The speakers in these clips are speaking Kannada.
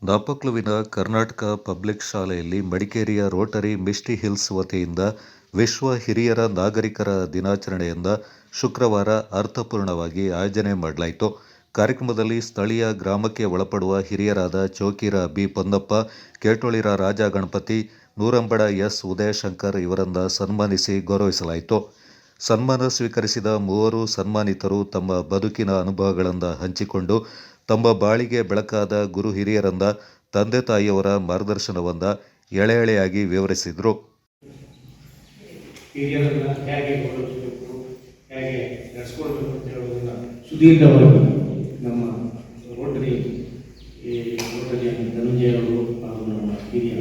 ನಾಪಕ್ಲುವಿನ ಕರ್ನಾಟಕ ಪಬ್ಲಿಕ್ ಶಾಲೆಯಲ್ಲಿ ಮಡಿಕೇರಿಯ ರೋಟರಿ ಮಿಸ್ಟಿ ಹಿಲ್ಸ್ ವತಿಯಿಂದ ವಿಶ್ವ ಹಿರಿಯರ ನಾಗರಿಕರ ದಿನಾಚರಣೆಯಿಂದ ಶುಕ್ರವಾರ ಅರ್ಥಪೂರ್ಣವಾಗಿ ಆಯೋಜನೆ ಮಾಡಲಾಯಿತು. ಕಾರ್ಯಕ್ರಮದಲ್ಲಿ ಸ್ಥಳೀಯ ಗ್ರಾಮಕ್ಕೆ ಒಳಪಡುವ ಹಿರಿಯರಾದ ಚೋಕೀರ ಬಿ ಪೊನ್ನಪ್ಪ, ಕೇಟೋಳಿರ ರಾಜ ಗಣಪತಿ, ನೂರಂಬಡ ಎಸ್ ಉದಯಶಂಕರ್ ಇವರನ್ನು ಸನ್ಮಾನಿಸಿ ಗೌರವಿಸಲಾಯಿತು. ಸನ್ಮಾನ ಸ್ವೀಕರಿಸಿದ ಮೂವರು ಸನ್ಮಾನಿತರು ತಮ್ಮ ಬದುಕಿನ ಅನುಭವಗಳನ್ನು ಹಂಚಿಕೊಂಡು ತಮ್ಮ ಬಾಳಿಗೆ ಬೆಳಕಾದ ಗುರು ಹಿರಿಯರನ್ನ, ತಂದೆ ತಾಯಿಯವರ ಮಾರ್ಗದರ್ಶನವನ್ನು ಎಳೆ ಎಳೆಯಾಗಿ ವಿವರಿಸಿದರು. ಹಿರಿಯರನ್ನ ಹೇಗೆ ಗೌರವಿಸಬೇಕು, ಹೇಗೆ ನಡೆಸ್ಕೊಳ್ಬೇಕು ಅಂತ ಹೇಳೋದನ್ನ ಸುದೀರ್ಘವಾಗಿ ನಮ್ಮ ರೋಟರಿಯ ಧನಂಜಯ ಅವರು ಹಾಗೂ ನಮ್ಮ ಹಿರಿಯ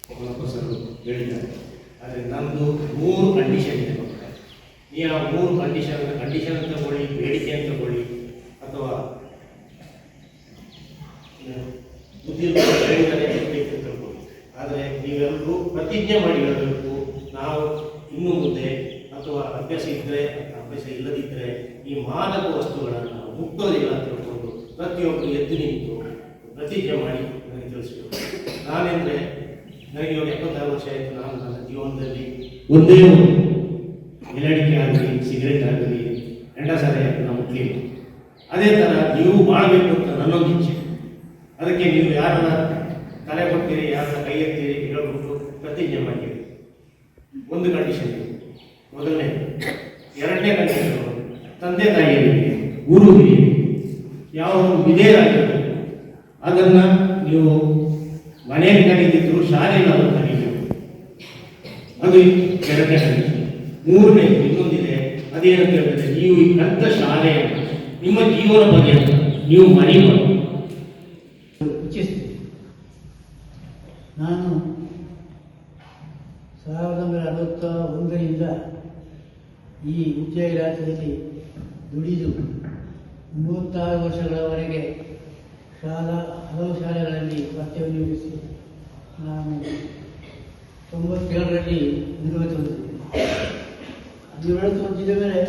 ಪೊನ್ನಪ್ಪ ಸರ್ ಹೇಳಿದ್ದಾರೆ. ಆದರೆ ನಮ್ಮದು 3 ಕಂಡೀಷನ್ ಇದೆ ಮಕ್ಕಳೇ. ನೀವು ಆ 3 ಕಂಡೀಷನ್ ಅಂತ ತಗೊಳ್ಳಿ, ಬೇಡಿಕೆ ಅಂತ ತಗೊಳ್ಳಿ, ಅಥವಾ ಹೇಳಿದರೆ ಅಂತ ತಗೊಳ್ಳಿ. ಆದರೆ ನೀವೆಲ್ಲರೂ ಪ್ರತಿಜ್ಞೆ ಮಾಡಿ ಹೇಳಬೇಕು, ನಾವು ಇನ್ನು ಮುಂದೆ ಅಥವಾ ಅಭ್ಯಾಸ ಇದ್ದರೆ ಅಭ್ಯಾಸ ಇಲ್ಲದಿದ್ದರೆ ಈ ಮಾದಕ ವಸ್ತುಗಳನ್ನು ಮುಟ್ಟೋದಿಲ್ಲ ಅಂತ ಹೇಳ್ಕೊಂಡು ಪ್ರತಿಯೊಬ್ಬರು ಎದ್ದು ನಿಂತು ಪ್ರತಿಜ್ಞೆ ಮಾಡಿ ನನಗೆ ತಿಳಿಸ್ಬೇಕು. ನಾನೆಂದರೆ ನನಗೆ ಇವಾಗ 76 ವರ್ಷ ಆಯಿತು. ನಾನು ನನ್ನ ಜೀವನದಲ್ಲಿ ಒಂದೇ ಎಲಡಿಕೆ ಆಗಲಿ, ಸಿಗರೇಟ್ ಆಗಲಿ, ಸಾರಿ ನಾನು ಮುಟ್ಲಿಲ್ಲ. ಅದೇ ಥರ ನೀವು ಮಾಡಬೇಕು ಅಂತ ನನ್ನೊಂದು ಇಚ್ಛೆ. ಅದಕ್ಕೆ ನೀವು ಯಾರನ್ನ ತಲೆ ಕೊಡ್ತೀರಿ, ಯಾರನ್ನ ಕೈ ಎತ್ತೀರಿ ಹೇಳ್ಬಿಟ್ಟು ಪ್ರತಿಜ್ಞೆ ಮಾಡಿ. ಒಂದು ಕಂಡೀಷನ್ ಇದೆ, ಮೊದಲನೇ. ಎರಡನೇ ಕಂಡೀಷನ್, ತಂದೆ ತಾಯಿಯರಿಗೆ, ಗುರು ಹಿರಿಯರಿಗೆ ಯಾವ ವಿಧೇಯರಾಗಿರಬೇಕು. ಅದನ್ನು ನೀವು ಮನೆಯಲ್ಲಿ ಕಲಿತಿದ್ರು, ಶಾಲೆಯಲ್ಲಿ ಅದನ್ನು ಕಲಿಯಬೇಕು. ಅದು ಎರಡನೇ ಕಂಡೀಷನ್. ಮೂರನೇ ಇನ್ನೊಂದಿದೆ, ಅದೇನಂತ ಹೇಳಿದ್ರೆ ನೀವು ಈ ಕಲಿತ ಶಾಲೆಯನ್ನು ನಿಮ್ಮ ಜೀವನ ಬಗ್ಗೆ ನೀವು ಮರಿಬಾರದು. ನಾನು 1961ರಿಂದ ಈ ಉಜ್ಜಯಿನಿ ರಾಜ್ಯದಲ್ಲಿ ದುಡಿದು 36 ವರ್ಷಗಳವರೆಗೆ ಹಲವು ಶಾಲೆಗಳಲ್ಲಿ ಪಠ್ಯ ನಿಯೋಜಿಸಿ ನಾನು 97ರಲ್ಲಿ ನಿವೃತ್ತಿ ಹೊಂದಿದ್ದೆ. ನಿವೃತ್ತಿ ಹೊಂದಿದ ಮೇಲೆ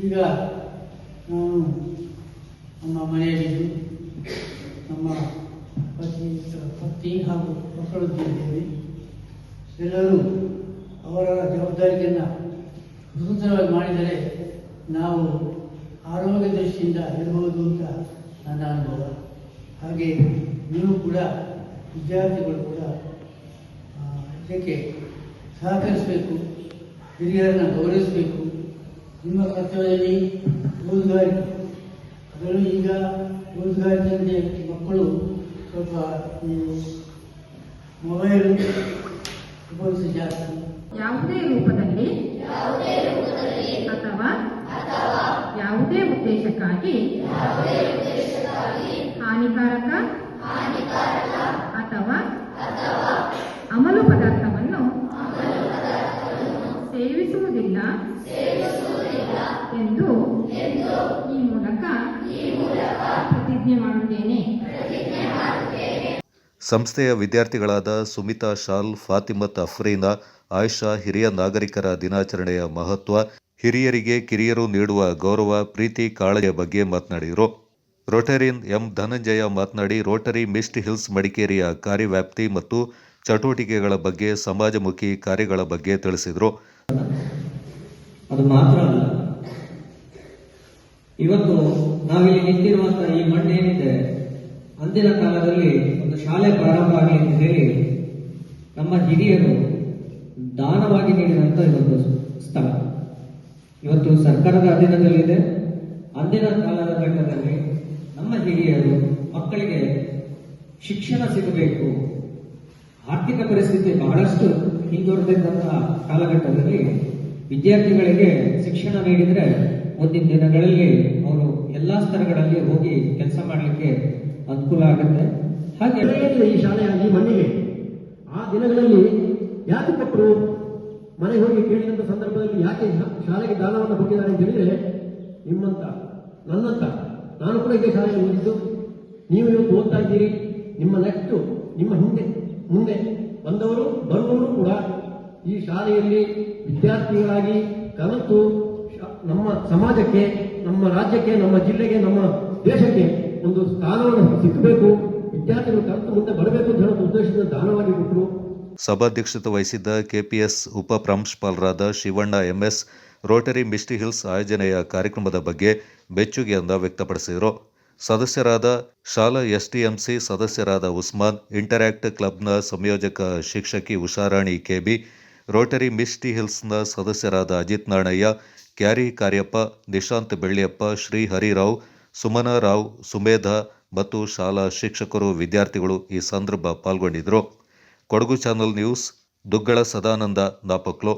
ಈಗ ನಾನು ನಮ್ಮ ಮನೆಯಲ್ಲಿದ್ದು ನಮ್ಮ ಪತ್ನಿ ಹಾಗೂ ಮಕ್ಕಳೊಂದಿದ್ದೇವೆ. ಎಲ್ಲರೂ ಅವರ ಜವಾಬ್ದಾರಿಯನ್ನು ಸ್ವತಂತ್ರವಾಗಿ ಮಾಡಿದರೆ ನಾವು ಆರೋಗ್ಯ ದೃಷ್ಟಿಯಿಂದ ಇರಬಹುದು ಅಂತ ನನ್ನ ಅನುಭವ. ಹಾಗೆ ನೀವು ಕೂಡ, ವಿದ್ಯಾರ್ಥಿಗಳು ಕೂಡ ಇದಕ್ಕೆ ಸಹಕರಿಸಬೇಕು, ಹಿರಿಯರನ್ನು ಗೌರವಿಸಬೇಕು. ನಿಮ್ಮ ಕರ್ತವ್ಯದಲ್ಲಿ ಓದುಗಾರಿಕೆ, ಅದರಲ್ಲೂ ಈಗ ಓದುಗಾರಿಕೆಯಲ್ಲಿ ಮಕ್ಕಳು ಸ್ವಲ್ಪ ಈ ಮೊಬೈಲ್ ಉಪಯೋಗಿಸಿ ಜಾಸ್ತಿ. ಯಾವುದೇ ರೂಪದಲ್ಲಿ ಅಥವಾ ಯಾವುದೇ ಉದ್ದೇಶಕ್ಕಾಗಿ ಹಾನಿಕಾರಕ ಅಥವಾ ಅಮಲು ಪದಾರ್ಥವನ್ನು ಸೇವಿಸುವುದಿಲ್ಲ ಎಂದು ಈ ಮೂಲಕ ಪ್ರತಿಜ್ಞೆ ಮಾಡುತ್ತೇನೆ. ಸಂಸ್ಥೆಯ ವಿದ್ಯಾರ್ಥಿಗಳಾದ ಸುಮಿತಾ ಶಾಲ್, ಫಾತಿಮತ್ ಅಫ್ರೀನಾ, ಆಯಿಷಾ ಹಿರಿಯ ನಾಗರಿಕರ ದಿನಾಚರಣೆಯ ಮಹತ್ವ, ಹಿರಿಯರಿಗೆ ಕಿರಿಯರು ನೀಡುವ ಗೌರವ, ಪ್ರೀತಿ, ಕಾಳಜಿಯ ಬಗ್ಗೆ ಮಾತನಾಡಿದರು. ರೋಟರಿಯನ್ ಎಂ ಧನಂಜಯ ಮಾತನಾಡಿ, ರೋಟರಿ ಮಿಸ್ಟ್ ಹಿಲ್ಸ್ ಮಡಿಕೇರಿಯ ಕಾರ್ಯವ್ಯಾಪ್ತಿ ಮತ್ತು ಚಟುವಟಿಕೆಗಳ ಬಗ್ಗೆ, ಸಮಾಜಮುಖಿ ಕಾರ್ಯಗಳ ಬಗ್ಗೆ ತಿಳಿಸಿದರು. ಅದು ಮಾತ್ರ ಅಲ್ಲ, ಇವತ್ತು ನಾವಿಲ್ಲಿ ನಿಂತಿರುವಂತಹ ಈ ಮಣ್ಣೇನಿದೆ, ಅಂದಿನ ಕಾಲದಲ್ಲಿ ಒಂದು ಶಾಲೆ ಪ್ರಾರಂಭ ಆಗಲಿ ಅಂತ ಹೇಳಿ ನಮ್ಮ ಹಿರಿಯರು ದಾನವಾಗಿ ನೀಡಿದಂಥ ಇದೊಂದು ಸ್ಥಳ ಇವತ್ತು ಸರ್ಕಾರದ ಅಧೀನದಲ್ಲಿದೆ. ಅಂದಿನ ಕಾಲದ ಘಟ್ಟದಲ್ಲಿ ನಮ್ಮ ಹಿರಿಯರು ಮಕ್ಕಳಿಗೆ ಶಿಕ್ಷಣ ಸಿಗಬೇಕು, ಆರ್ಥಿಕ ಪರಿಸ್ಥಿತಿ ಬಹಳಷ್ಟು ಹಿಂದುವರೆದಂತಹ ಕಾಲಘಟ್ಟದಲ್ಲಿ ವಿದ್ಯಾರ್ಥಿಗಳಿಗೆ ಶಿಕ್ಷಣ ನೀಡಿದರೆ ಮುಂದಿನ ದಿನಗಳಲ್ಲಿ ಅವರು ಎಲ್ಲಾ ಸ್ತರಗಳಲ್ಲಿ ಹೋಗಿ ಕೆಲಸ ಮಾಡಲಿಕ್ಕೆ ಅನುಕೂಲ ಆಗುತ್ತೆ. ಹಾಗೆ ಈ ಶಾಲೆಯಾಗಿ ಮಣ್ಣಿಗೆ ಆ ದಿನಗಳಲ್ಲಿ ಯಾಕೆ ಕೊಟ್ಟರು, ಮನೆಗೆ ಹೋಗಿ ಕೇಳಿದಂಥ ಸಂದರ್ಭದಲ್ಲಿ ಯಾಕೆ ಶಾಲೆಗೆ ದಾನವನ್ನು ಕೊಟ್ಟಿದ್ದಾರೆ ಅಂತ ಹೇಳಿದರೆ, ನಿಮ್ಮಂತ ನನ್ನಂತ ನಾನು ಕೂಡ ಇದೇ ಶಾಲೆಯಲ್ಲಿ ಓದಿದ್ದು, ನೀವು ಇವತ್ತು ಓದ್ತಾ ಇದ್ದೀರಿ. ನಿಮ್ಮ ನೆಕ್ಸ್ಟ್ ನಿಮ್ಮ ಮುಂದೆ ಬಂದವರು ಬರುವವರು ಕೂಡ ಈ ಶಾಲೆಯಲ್ಲಿ ವಿದ್ಯಾರ್ಥಿಗಳಾಗಿ ಕಲಿತು ನಮ್ಮ ಸಮಾಜಕ್ಕೆ, ನಮ್ಮ ರಾಜ್ಯಕ್ಕೆ, ನಮ್ಮ ಜಿಲ್ಲೆಗೆ, ನಮ್ಮ ದೇಶಕ್ಕೆ ಒಂದು ಸ್ಥಾನವನ್ನು ಸಿಕ್ಕಬೇಕು, ವಿದ್ಯಾರ್ಥಿಗಳು ಕರೆದು ಮುಂದೆ ಬರಬೇಕು ಅಂತ ಹೇಳೋ ಉದ್ದೇಶದಿಂದ ದಾನವಾಗಿ ಕೊಟ್ಟರು. ಸಭಾಧ್ಯಕ್ಷತೆ ವಹಿಸಿದ್ದ ಕೆಪಿಎಸ್ ಉಪ ಪ್ರಾಂಶುಪಾಲರಾದ Shivanna MS Rotary Misty Hills ಆಯೋಜನೆಯ ಕಾರ್ಯಕ್ರಮದ ಬಗ್ಗೆ ಮೆಚ್ಚುಗೆಯಿಂದ ವ್ಯಕ್ತಪಡಿಸಿದರು. ಸದಸ್ಯರಾದ ಶಾಲಾ ಎಸ್ಟಿಎಂಸಿ ಸದಸ್ಯರಾದ ಉಸ್ಮಾನ್, ಇಂಟರ್ಯಾಕ್ಟ್ ಕ್ಲಬ್ನ ಸಂಯೋಜಕ ಶಿಕ್ಷಕಿ ಉಷಾರಾಣಿ ಕೆಬಿ, ರೋಟರಿ ಮಿಸ್ಟಿ ಹಿಲ್ಸ್ನ ಸದಸ್ಯರಾದ ಅಜಿತ್ ನಾಣಯ್ಯ, ಕ್ಯಾರಿ ಕಾರ್ಯಪ್ಪ, ನಿಶಾಂತ್ ಬೆಳ್ಳಿಯಪ್ಪ, ಶ್ರೀ ಹರಿರಾವ್, ಸುಮನಾ ರಾವ್, ಸುಮೇಧ ಮತ್ತು ಶಾಲಾ ಶಿಕ್ಷಕರು, ವಿದ್ಯಾರ್ಥಿಗಳು ಈ ಸಂದರ್ಭ ಪಾಲ್ಗೊಂಡಿದ್ದರು. Kodagu channel news, Duggala Sadananda, Napoklu.